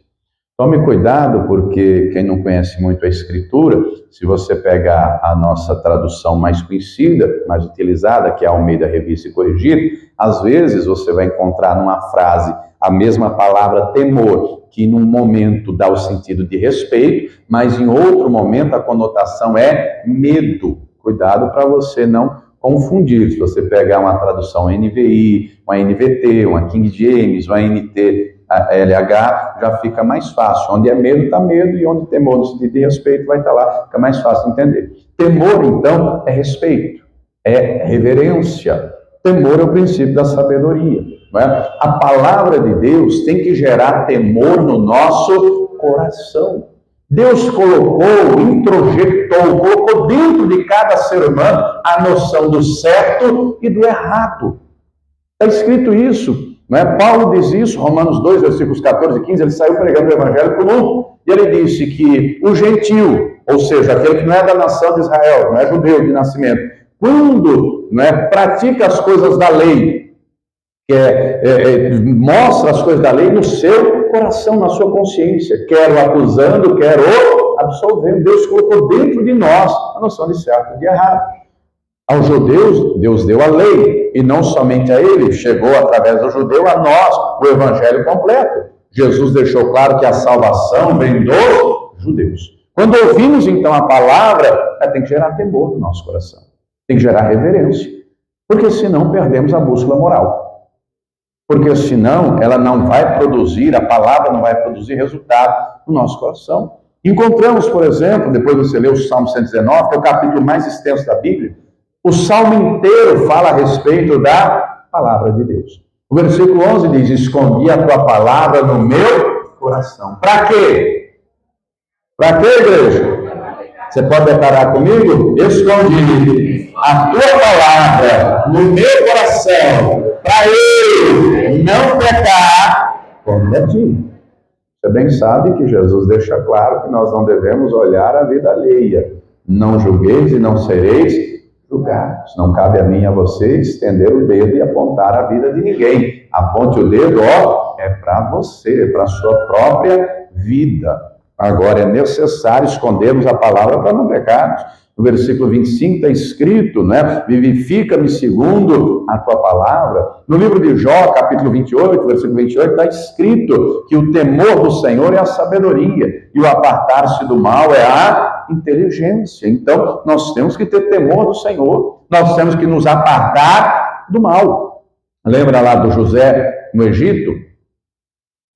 Tome cuidado, porque quem não conhece muito a Escritura, se você pegar a nossa tradução mais conhecida, mais utilizada, que é a Almeida Revista e Corrigida, às vezes você vai encontrar numa frase a mesma palavra temor, que num momento dá o sentido de respeito, mas em outro momento a conotação é medo. Cuidado para você não confundir. Se você pegar uma tradução NVI, uma NVT, uma King James, uma NT, LH, já fica mais fácil. Onde é medo, está medo, e onde temor, no sentido de respeito, vai estar lá, fica mais fácil de entender. Temor, então, é respeito, é reverência. Temor é o princípio da sabedoria. Não é? A palavra de Deus tem que gerar temor no nosso coração. Deus colocou, introjetou, colocou dentro de cada ser humano a noção do certo e do errado. Está escrito isso, não é? Paulo diz isso, Romanos 2, versículos 14 e 15, ele saiu pregando o evangelho comum, e ele disse que o gentil, ou seja, aquele que não é da nação de Israel, não é judeu de nascimento, quando pratica as coisas da lei, mostra as coisas da lei no seu coração, na sua consciência, quer o acusando, quer o absolvendo. Deus colocou dentro de nós a noção de certo e de errado. Aos judeus, Deus deu a lei, e não somente a ele, chegou através do judeu a nós, o evangelho completo. Jesus deixou claro que a salvação vem dos judeus. Quando ouvimos então a palavra, tem que gerar temor no nosso coração, tem que gerar reverência, porque senão perdemos a bússola moral. Porque senão ela não vai produzir, a palavra não vai produzir resultado no nosso coração. Encontramos, por exemplo, depois você lê o Salmo 119, que é o capítulo mais extenso da Bíblia, o Salmo inteiro fala a respeito da palavra de Deus. O versículo 11 diz: escondi a tua palavra no meu coração. Para quê? Para quê, igreja? Você pode declarar comigo? Escondi a tua palavra no meu coração, para eu não pecar contra ti. Você bem sabe que Jesus deixa claro que nós não devemos olhar a vida alheia. Não julgueis e não sereis julgados. Não cabe a mim e a você estender o dedo e apontar a vida de ninguém. Aponte o dedo, é para você, para a sua própria vida. Agora é necessário escondermos a palavra para não pecarmos. No versículo 25 está escrito, vivifica-me segundo a tua palavra. No livro de Jó, capítulo 28, versículo 28, está escrito que o temor do Senhor é a sabedoria e o apartar-se do mal é a inteligência. Então, nós temos que ter temor do Senhor, nós temos que nos apartar do mal. Lembra lá do José no Egito?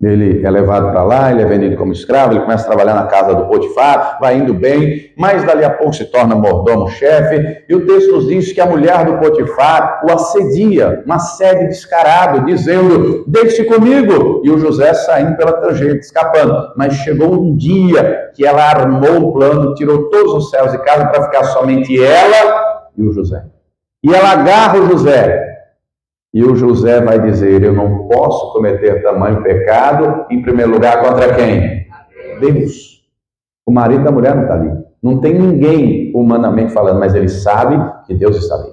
Ele é levado para lá, ele é vendido como escravo, ele começa a trabalhar na casa do Potifar, vai indo bem, mas dali a pouco se torna mordomo-chefe, e o texto nos diz que a mulher do Potifar o assedia, um assédio descarado, dizendo, deixe comigo, e o José saindo pela tangente, escapando. Mas chegou um dia que ela armou o plano, tirou todos os céus de casa para ficar somente ela e o José. E ela agarra o José, e o José vai dizer, eu não posso cometer tamanho pecado, em primeiro lugar, contra quem? Deus. O marido da mulher não está ali. Não tem ninguém humanamente falando, mas ele sabe que Deus está ali.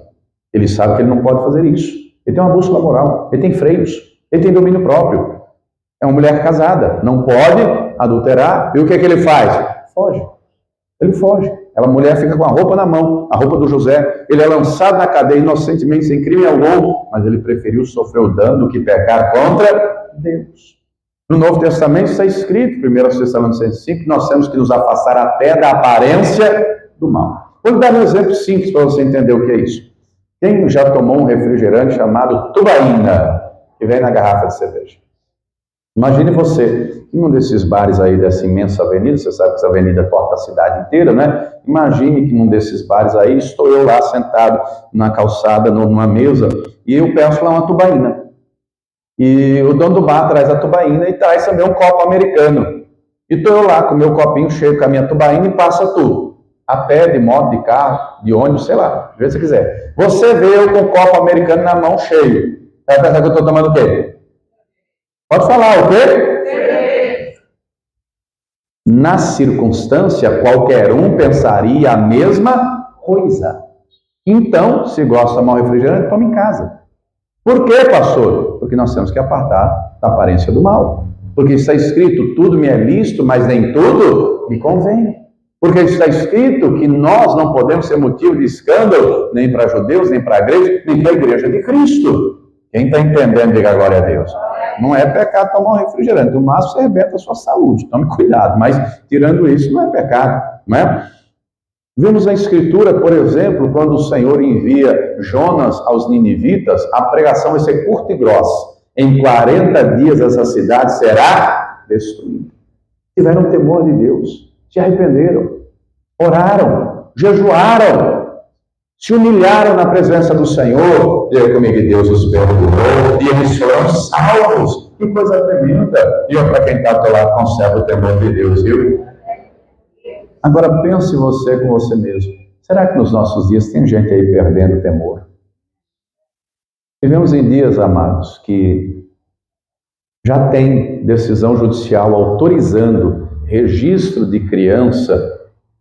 Ele sabe que ele não pode fazer isso. Ele tem uma bússola moral, ele tem freios, ele tem domínio próprio. É uma mulher casada, não pode adulterar. E o que é que ele faz? Foge. Ele foge. A mulher fica com a roupa na mão, a roupa do José. Ele é lançado na cadeia inocentemente, sem crime algum, mas ele preferiu sofrer o dano do que pecar contra Deus. No Novo Testamento está escrito, 1 Tessalonicenses 5, que nós temos que nos afastar até da aparência do mal. Vou dar um exemplo simples para você entender o que é isso. Quem já tomou um refrigerante chamado tubaína, que vem na garrafa de cerveja? Imagine você, em um desses bares aí dessa imensa avenida, você sabe que essa avenida corta a cidade inteira, Imagine que num desses bares aí, estou eu lá sentado na calçada, numa mesa, e eu peço lá uma tubaína. E o dono do bar traz a tubaína e traz também um copo americano. E estou eu lá com o meu copinho cheio com a minha tubaína e passa tudo. A pé, de moto, de carro, de ônibus, sei lá, do jeito que você quiser. Você vê eu com o copo americano na mão cheio. Vai pensar que eu estou tomando o quê? Pode falar, o quê? Na circunstância, qualquer um pensaria a mesma coisa. Então, se gosta de tomar um refrigerante, toma em casa. Por quê, pastor? Porque nós temos que apartar da aparência do mal. Porque está escrito, tudo me é lícito, mas nem tudo me convém. Porque está escrito que nós não podemos ser motivo de escândalo, nem para judeus, nem para a igreja, nem para a igreja de Cristo. Quem está entendendo, diga glória a Deus. Não é pecado tomar um refrigerante, o máximo você arrebenta a sua saúde, tome cuidado, mas tirando isso não é pecado, não é? Vemos na Escritura, por exemplo, quando o Senhor envia Jonas aos ninivitas, a pregação vai ser curta e grossa. Em 40 dias essa cidade será destruída. Tiveram temor de Deus, se arrependeram, oraram, jejuaram, se humilharam na presença do Senhor. Diga comigo, Deus os perdoou e eles foram salvos. Que coisa tremenda. E para quem está ao teu lado, conserva o temor de Deus, viu? Agora pense você com você mesmo. Será que nos nossos dias tem gente aí perdendo o temor? Vivemos em dias, amados, que já tem decisão judicial autorizando registro de criança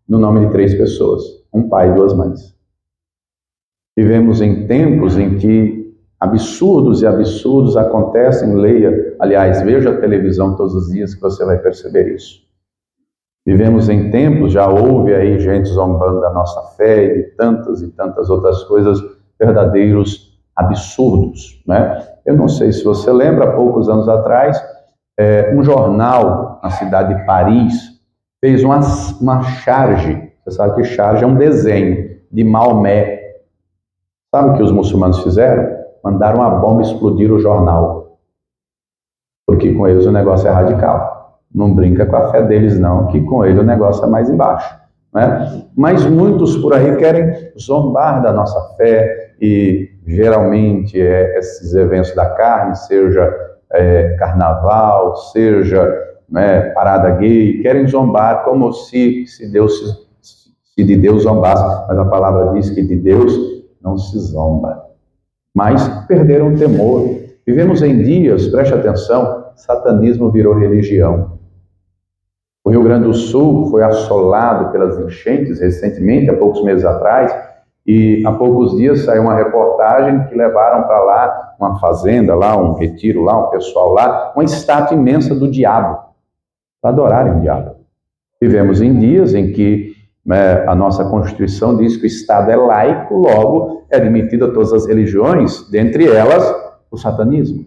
no nome de 3 pessoas, um pai e 2 mães. Vivemos em tempos em que absurdos e absurdos acontecem, leia, aliás, veja a televisão todos os dias que você vai perceber isso. Vivemos em tempos, já houve aí gente zombando da nossa fé e de tantas e tantas outras coisas, verdadeiros absurdos, né? Eu não sei se você lembra, há poucos anos atrás, um jornal na cidade de Paris fez uma charge. Você sabe que charge é um desenho de Maomé. Sabe o que os muçulmanos fizeram? Mandaram uma bomba explodir o jornal. Porque com eles o negócio é radical. Não brinca com a fé deles não, que com ele o negócio é mais embaixo, né? Mas muitos por aí querem zombar da nossa fé e geralmente esses eventos da carne, seja carnaval, seja parada gay, querem zombar como se de Deus zombasse, mas a palavra diz que de Deus não se zomba. Mas perderam o temor. Vivemos em dias, preste atenção, satanismo virou religião. O Rio Grande do Sul foi assolado pelas enchentes recentemente, há poucos meses atrás, e há poucos dias saiu uma reportagem que levaram para lá uma fazenda, lá um retiro, lá um pessoal lá, uma estátua imensa do diabo, para adorarem o diabo. Vivemos em dias em que a nossa Constituição diz que o Estado é laico, logo é admitida todas as religiões, dentre elas o satanismo.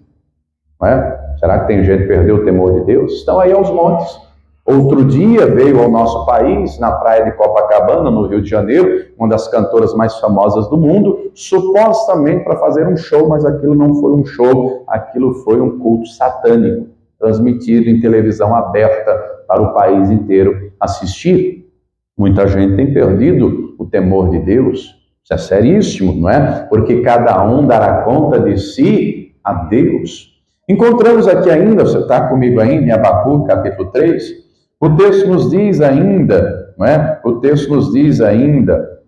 Não é? Será que tem gente que perdeu o temor de Deus? Estão aí aos montes. Outro dia veio ao nosso país, na praia de Copacabana, no Rio de Janeiro, uma das cantoras mais famosas do mundo, supostamente para fazer um show, mas aquilo não foi um show, aquilo foi um culto satânico, transmitido em televisão aberta para o país inteiro assistir. Muita gente tem perdido o temor de Deus. Isso é seríssimo, não é? Porque cada um dará conta de si a Deus. Encontramos aqui ainda, você está comigo ainda, em Abacuque, capítulo 3, o texto nos diz ainda, não é? O texto nos diz ainda,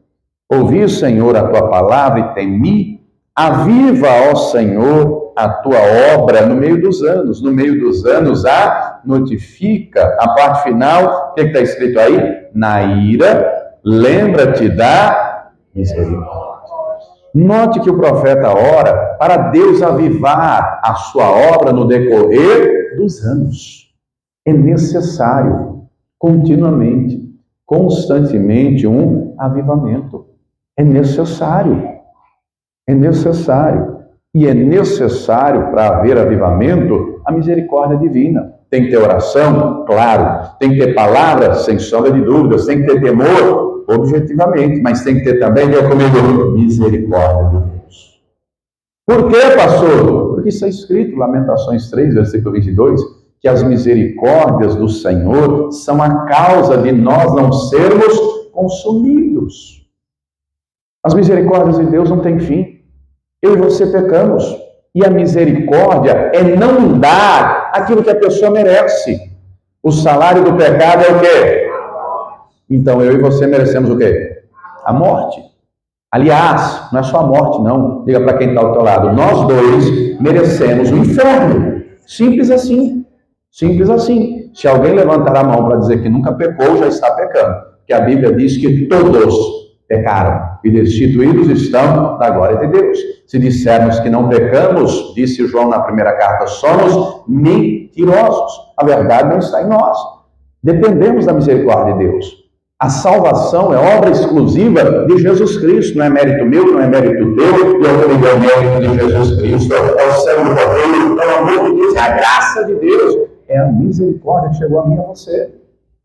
ouvi, Senhor, a tua palavra e temi, aviva, ó Senhor, a tua obra no meio dos anos. No meio dos anos, notifica. A parte final, o que está escrito aí? Na ira, lembra-te da misericórdia. Note que o profeta ora para Deus avivar a sua obra no decorrer dos anos. É necessário, continuamente, constantemente, um avivamento. É necessário. É necessário. E é necessário, para haver avivamento, a misericórdia divina. Tem que ter oração? Claro. Tem que ter palavras? Sem sombra de dúvidas. Tem que ter temor? Objetivamente. Mas tem que ter também, diga comigo, misericórdia de Deus. Por quê, pastor? Porque isso é escrito, Lamentações 3, versículo 22, que as misericórdias do Senhor são a causa de nós não sermos consumidos. As misericórdias de Deus não têm fim. Eu e você pecamos. E a misericórdia é não dar aquilo que a pessoa merece. O salário do pecado é o quê? Então eu e você merecemos o quê? A morte. Aliás, não é só a morte, não. Diga para quem está ao teu lado. Nós dois merecemos o inferno. Simples assim. Simples assim. Se alguém levantar a mão para dizer que nunca pecou, já está pecando. Porque a Bíblia diz que todos pecaram e destituídos estão da glória de Deus. Se dissermos que não pecamos, disse João na primeira carta, somos mentirosos. A verdade não está em nós. Dependemos da misericórdia de Deus. A salvação é obra exclusiva de Jesus Cristo. Não é mérito meu, não é mérito teu. Eu tenho o mérito de Jesus Cristo. É o céu do correio, é o amor de Deus, é a graça de Deus. É a misericórdia que chegou a mim e a você.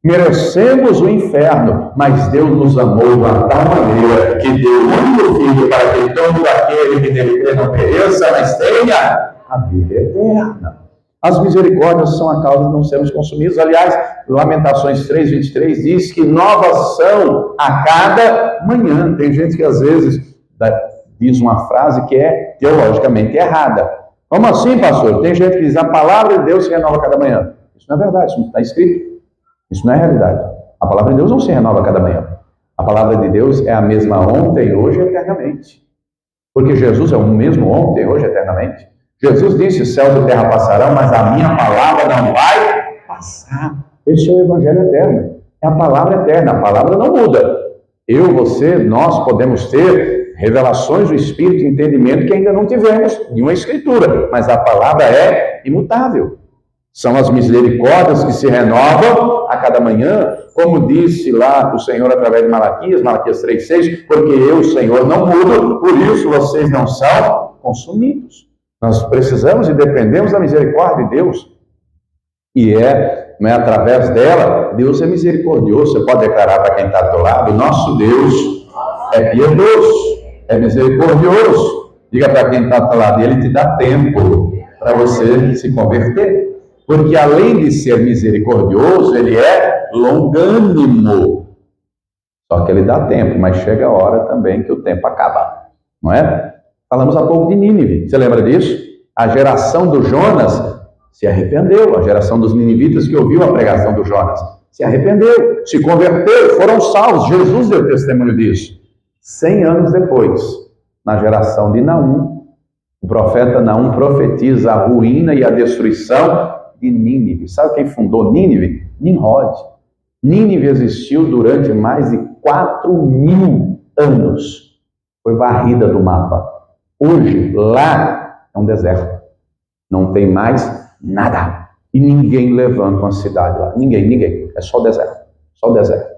Merecemos o inferno, mas Deus nos amou de uma tal maneira que deu o único filho para que todo aquele que nele crê não pereça, mas tenha A vida eterna. As misericórdias são a causa de não sermos consumidos. Aliás, Lamentações 3:23 diz que novas são a cada manhã. Tem gente que às vezes diz uma frase que é teologicamente errada. Como assim, pastor? Tem gente que diz, a palavra de Deus se renova a cada manhã. Isso não é verdade, isso não está escrito. Isso não é realidade. A palavra de Deus não se renova a cada manhã. A palavra de Deus é a mesma ontem, hoje e eternamente. Porque Jesus é o mesmo ontem, hoje e eternamente. Jesus disse, céus e terra passarão, mas a minha palavra não vai passar. Esse é o evangelho eterno. É a palavra eterna, a palavra não muda. Eu, você, nós podemos ter revelações do Espírito e entendimento que ainda não tivemos de uma escritura, mas a palavra é imutável. São as misericórdias que se renovam a cada manhã, como disse lá o Senhor através de Malaquias 3:6, porque eu, Senhor, não mudo, por isso vocês não são consumidos. Nós precisamos e dependemos da misericórdia de Deus. E não é através dela, Deus é misericordioso. Você pode declarar para quem está do teu lado, nosso Deus é piedoso, é misericordioso. Diga para quem está do teu lado, ele te dá tempo para você se converter. Porque além de ser misericordioso, ele é longânimo. Só que ele dá tempo, mas chega a hora também que o tempo acaba, não é? Falamos há pouco de Nínive, você lembra disso? A geração do Jonas se arrependeu, a geração dos ninivitas que ouviu a pregação do Jonas se arrependeu, se converteu, foram salvos. Jesus deu testemunho disso. 100 anos depois, na geração de Naum, o profeta Naum profetiza a ruína e a destruição de Nínive. Sabe quem fundou Nínive? Nimrod. Nínive existiu durante mais de 4.000 anos. Foi varrida do mapa. Hoje, lá é um deserto. Não tem mais nada. E ninguém levanta uma cidade lá. Ninguém. É só deserto. Só deserto.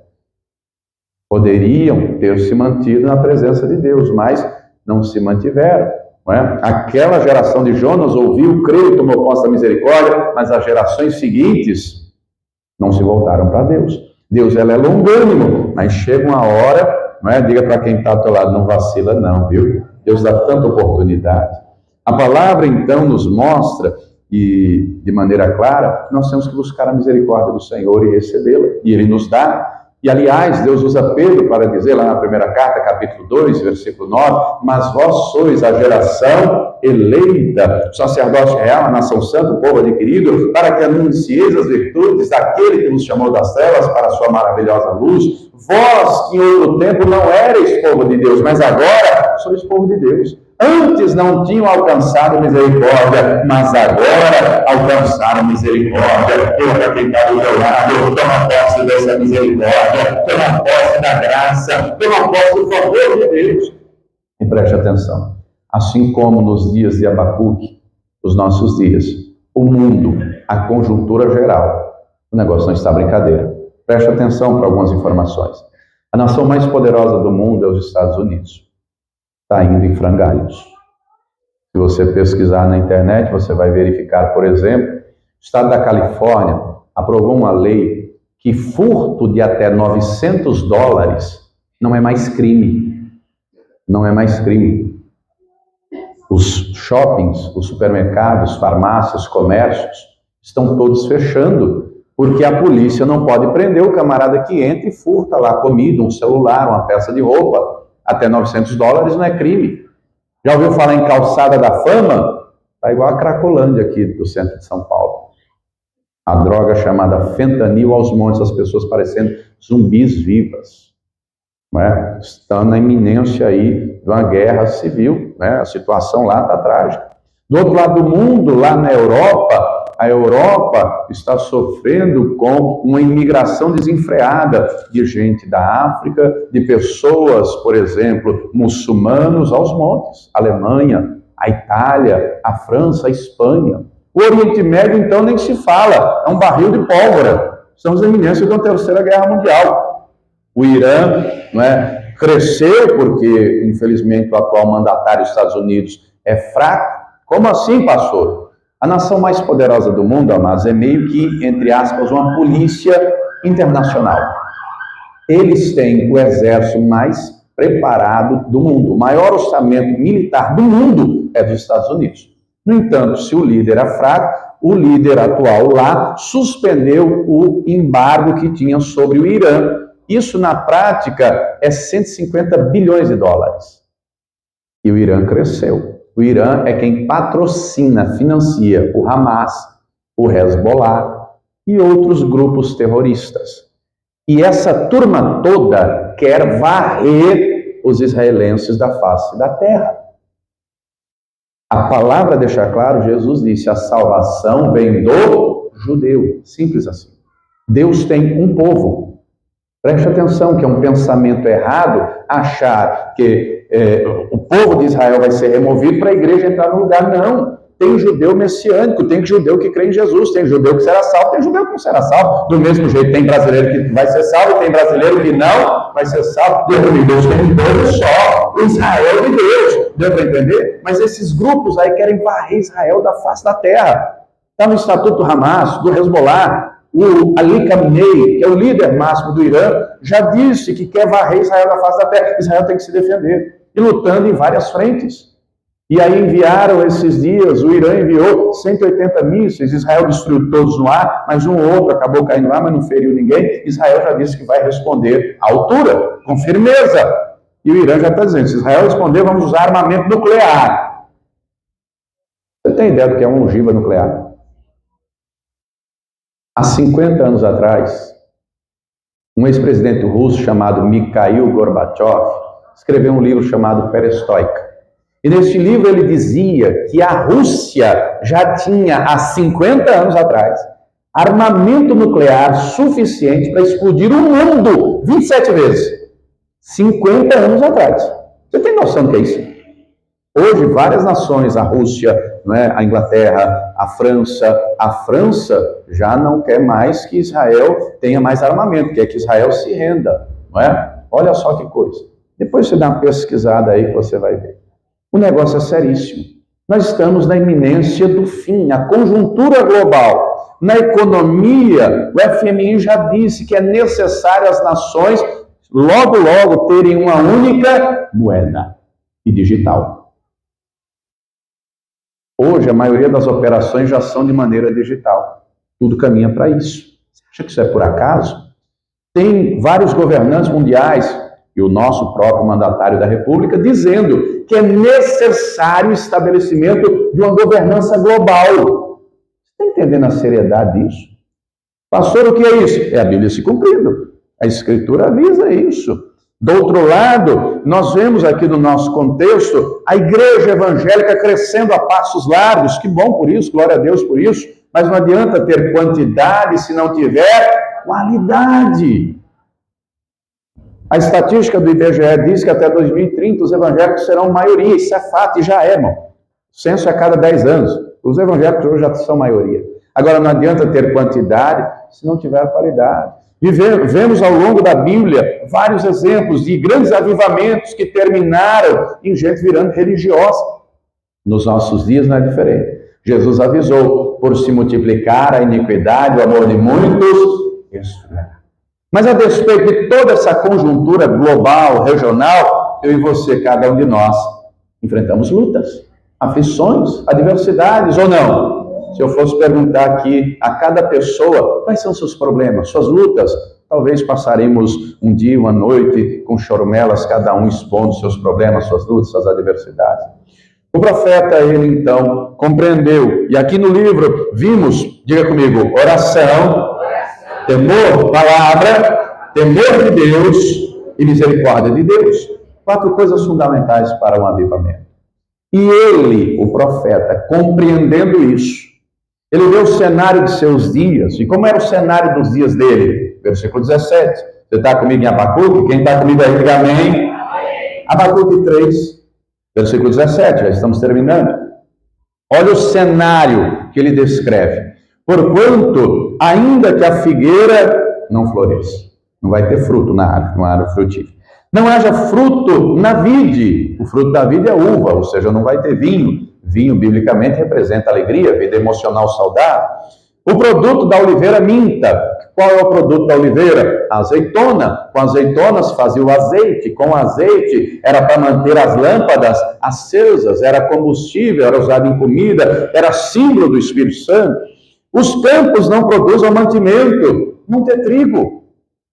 Poderiam ter se mantido na presença de Deus, mas não se mantiveram. Não é? Aquela geração de Jonas ouviu, creu e tomou posse da misericórdia, mas as gerações seguintes não se voltaram para Deus. Deus é longânimo, mas chega uma hora, não é? Diga para quem está ao teu lado, não vacila não, viu? Deus dá tanta oportunidade. A palavra então nos mostra, e de maneira clara, nós temos que buscar a misericórdia do Senhor e recebê-la, e Ele nos dá. E, aliás, Deus usa Pedro para dizer lá na primeira carta, capítulo 2, versículo 9, mas vós sois a geração eleita, sacerdócio real, a nação santa, o povo adquirido, para que anuncieis as virtudes daquele que nos chamou das trevas para a sua maravilhosa luz. Vós, que em outro tempo não erais povo de Deus, mas agora sois povo de Deus. Antes não tinham alcançado misericórdia, mas agora alcançaram misericórdia. Eu, para quem está do teu lado, toma posse dessa misericórdia, toma posse da graça, toma posse do favor de Deus. E preste atenção, assim como nos dias de Abacuque, os nossos dias, o mundo, a conjuntura geral, o negócio não está brincadeira. Preste atenção para algumas informações. A nação mais poderosa do mundo é os Estados Unidos. Está indo em frangalhos. Se você pesquisar na internet, você vai verificar, por exemplo, o estado da Califórnia aprovou uma lei que furto de até $900 não é mais crime. Não é mais crime. Os shoppings, os supermercados, farmácias, comércios estão todos fechando, porque a polícia não pode prender o camarada que entra e furta lá comida, um celular, uma peça de roupa. Até $900 não é crime. Já ouviu falar em calçada da fama? Está igual a Cracolândia aqui do centro de São Paulo. A droga chamada fentanil aos montes, as pessoas parecendo zumbis vivas. Não é? Estão na iminência aí de uma guerra civil. Né? A situação lá está trágica. Do outro lado do mundo, lá na Europa, a Europa está sofrendo com uma imigração desenfreada de gente da África, de pessoas, por exemplo, muçulmanos aos montes. A Alemanha, a Itália, a França, a Espanha. O Oriente Médio, então, nem se fala. É um barril de pólvora. Estamos em iminência de uma terceira guerra mundial. O Irã, não é, cresceu porque, infelizmente, o atual mandatário dos Estados Unidos é fraco. Como assim, pastor? A nação mais poderosa do mundo, amados, é meio que, entre aspas, uma polícia internacional. Eles têm o exército mais preparado do mundo. O maior orçamento militar do mundo é dos Estados Unidos. No entanto, se o líder era fraco, o líder atual lá suspendeu o embargo que tinha sobre o Irã. Isso, na prática, é 150 bilhões de dólares. E o Irã cresceu. O Irã é quem patrocina, financia o Hamas, o Hezbollah e outros grupos terroristas. E essa turma toda quer varrer os israelenses da face da terra. A palavra deixa claro, Jesus disse, a salvação vem do judeu. Simples assim. Deus tem um povo. Preste atenção que é um pensamento errado achar que o povo de Israel vai ser removido para a igreja entrar no lugar. Não. Tem judeu messiânico, tem judeu que crê em Jesus, tem judeu que será salvo, tem judeu que não será salvo. Do mesmo jeito, tem brasileiro que vai ser salvo, tem brasileiro que não vai ser salvo. Deus de Deus tem um povo só, o Israel de Deus. Deu para entender? Mas esses grupos aí querem varrer Israel da face da terra. Está no Estatuto do Hamas, do Hezbollah. O Ali Khamenei, que é o líder máximo do Irã, já disse que quer varrer Israel da face da terra. Israel tem que se defender. E lutando em várias frentes. E aí enviaram esses dias, o Irã enviou 180 mísseis, Israel destruiu todos no ar, mas um ou outro acabou caindo lá, mas não feriu ninguém. Israel já disse que vai responder à altura, com firmeza. E o Irã já está dizendo, se Israel responder, vamos usar armamento nuclear. Você tem ideia do que é uma ogiva nuclear? Há 50 anos atrás, um ex-presidente russo chamado Mikhail Gorbachev escreveu um livro chamado Perestroika. E neste livro ele dizia que a Rússia já tinha, há 50 anos atrás, armamento nuclear suficiente para explodir o mundo 27 vezes. 50 anos atrás. Você tem noção do que é isso? Hoje, várias nações, a Rússia, não é? A Inglaterra, a França já não quer mais que Israel tenha mais armamento, quer que Israel se renda. Não é? Olha só que coisa. Depois você dá uma pesquisada aí que você vai ver. O negócio é seríssimo. Nós estamos na iminência do fim, a conjuntura global. Na economia, o FMI já disse que é necessário as nações logo terem uma única moeda e digital. Hoje, a maioria das operações já são de maneira digital. Tudo caminha para isso. Você acha que isso é por acaso? Tem vários governantes mundiais, e o nosso próprio mandatário da República, dizendo que é necessário o estabelecimento de uma governança global. Você está entendendo a seriedade disso? Pastor, o que é isso? É a Bíblia se cumprindo. A Escritura avisa isso. Do outro lado, nós vemos aqui no nosso contexto a igreja evangélica crescendo a passos largos. Que bom por isso, glória a Deus por isso. Mas não adianta ter quantidade se não tiver qualidade. A estatística do IBGE diz que até 2030 os evangélicos serão maioria. Isso é fato e já é, irmão. O censo é a cada 10 anos. Os evangélicos hoje já são maioria. Agora, não adianta ter quantidade se não tiver qualidade. Vemos ao longo da Bíblia vários exemplos de grandes avivamentos que terminaram em gente virando religiosa. Nos nossos dias não é diferente. Jesus avisou, por se multiplicar a iniquidade, o amor de muitos, isso é. Mas a despeito de toda essa conjuntura global, regional, eu e você, cada um de nós, enfrentamos lutas, aflições, adversidades ou não? Se eu fosse perguntar aqui a cada pessoa, quais são seus problemas, suas lutas? Talvez passaremos um dia, uma noite, com chorumelas, cada um expondo seus problemas, suas lutas, suas adversidades. O profeta, ele então, compreendeu. E aqui no livro, vimos, diga comigo, oração, temor, palavra, temor de Deus e misericórdia de Deus. 4 coisas fundamentais para um avivamento. E ele, o profeta, compreendendo isso, ele vê o cenário de seus dias. E como era o cenário dos dias dele? Versículo 17. Você está comigo em Abacuque? Quem está comigo aí, diga amém. Abacuque 3, versículo 17. Já estamos terminando. Olha o cenário que ele descreve. Porquanto, ainda que a figueira não floresça, não vai ter fruto na árvore, uma árvore frutífera. Não haja fruto na vide. O fruto da vide é uva, ou seja, não vai ter vinho. Vinho, biblicamente, representa alegria, vida emocional saudável. O produto da oliveira minta. Qual é o produto da oliveira? A azeitona. Com azeitonas fazia o azeite. Com azeite era para manter as lâmpadas acesas, era combustível, era usado em comida, era símbolo do Espírito Santo. Os campos não produzem mantimento. Não ter trigo,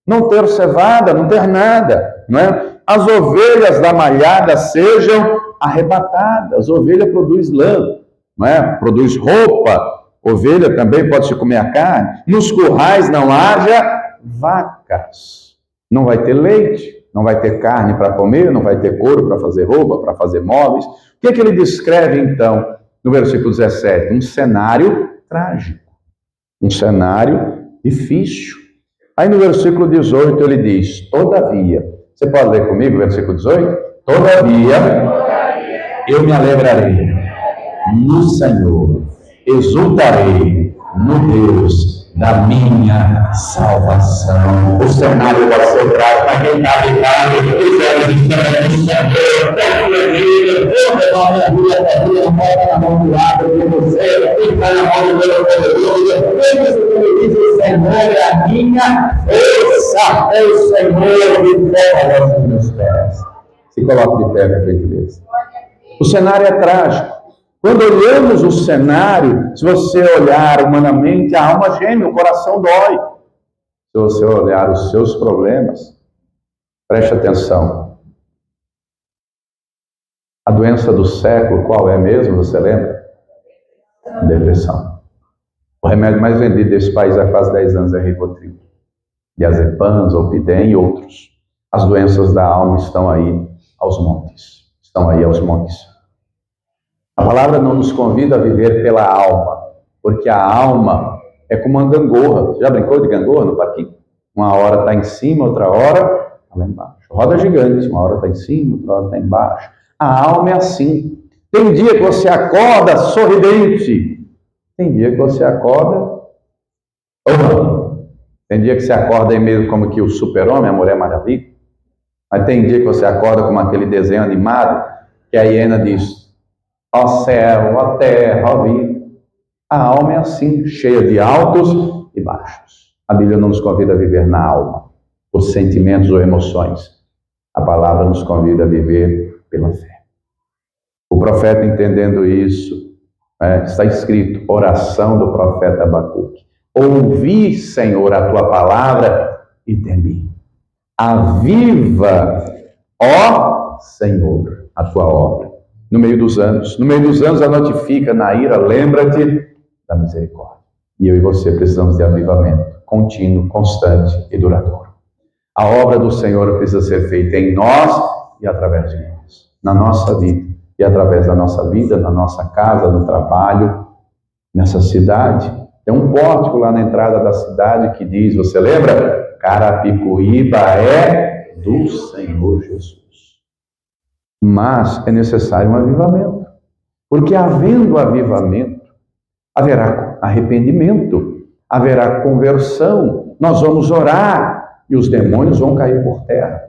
não ter cevada, não ter nada, não é? As ovelhas da malhada sejam arrebatadas. A ovelha produz lã, não é? Produz roupa. Ovelha também pode-se comer a carne. Nos currais não haja vacas. Não vai ter leite, não vai ter carne para comer, não vai ter couro para fazer roupa, para fazer móveis. O que é que ele descreve, então, no versículo 17? Um cenário trágico, um cenário difícil. Aí no versículo 18 ele diz, todavia, você pode ler comigo o versículo 18? Todavia, eu me alegrarei no Senhor, exultarei no Deus da minha salvação. O cenário vai ser trágico para quem está habitado, na mão do lado de você, está na mão do meu o Senhor é a minha força, é o Senhor que coloca os meus pés. Se coloque de pé, por gentileza. O cenário é trágico. Quando olhamos o cenário, se você olhar humanamente, a alma geme, o coração dói. Se você olhar os seus problemas, preste atenção. A doença do século, qual é mesmo? Você lembra? Depressão. O remédio mais vendido desse país há quase 10 anos é Rivotril. Diazepam, Zolpidem e outros. As doenças da alma estão aí aos montes. Estão aí aos montes. A palavra não nos convida a viver pela alma, porque a alma é como uma gangorra. Já brincou de gangorra no parquinho? Uma hora está em cima, outra hora está lá embaixo. Roda gigante, uma hora está em cima, outra hora está embaixo. A alma é assim. Tem dia que você acorda sorridente, tem dia que você acorda... Tem dia que você acorda aí mesmo como que o super-homem, a Mulher Maravilha. Mas tem dia que você acorda como aquele desenho animado, que a hiena diz... Ó céu, ó terra, ó vida. A alma é assim, cheia de altos e baixos. A Bíblia não nos convida a viver na alma, por sentimentos ou emoções. A palavra nos convida a viver pela fé. O profeta, entendendo isso, está escrito, oração do profeta Abacuque. Ouvi, Senhor, a tua palavra e temi. Aviva, ó Senhor, a tua obra. No meio dos anos ela notifica na ira, lembra-te da misericórdia. E eu e você precisamos de avivamento contínuo, constante e duradouro. A obra do Senhor precisa ser feita em nós e através de nós, na nossa vida e através da nossa vida, na nossa casa, no trabalho, nessa cidade. Tem um pórtico lá na entrada da cidade que diz, você lembra? Carapicuíba é do Senhor Jesus. Mas é necessário um avivamento, porque havendo avivamento, haverá arrependimento, haverá conversão, nós vamos orar e os demônios vão cair por terra,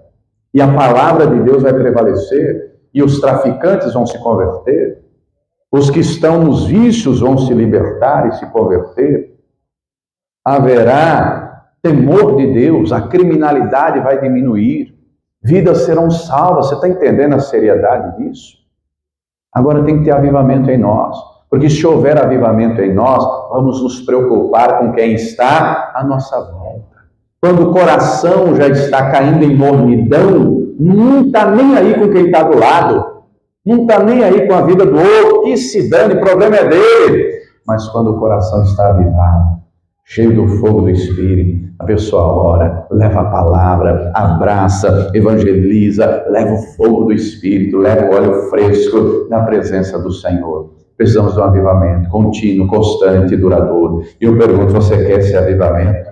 e a palavra de Deus vai prevalecer, e os traficantes vão se converter, os que estão nos vícios vão se libertar e se converter, haverá temor de Deus, a criminalidade vai diminuir, vidas serão salvas. Você está entendendo a seriedade disso? Agora tem que ter avivamento em nós, porque se houver avivamento em nós, vamos nos preocupar com quem está à nossa volta. Quando o coração já está caindo em mornidão, não está nem aí com quem está do lado, não está nem aí com a vida do outro, que se dane, o problema é dele. Mas quando o coração está avivado, cheio do fogo do Espírito, a pessoa ora, leva a palavra, abraça, evangeliza, leva o fogo do Espírito, leva o óleo fresco na presença do Senhor. Precisamos de um avivamento contínuo, constante e duradouro. E eu pergunto, você quer esse avivamento?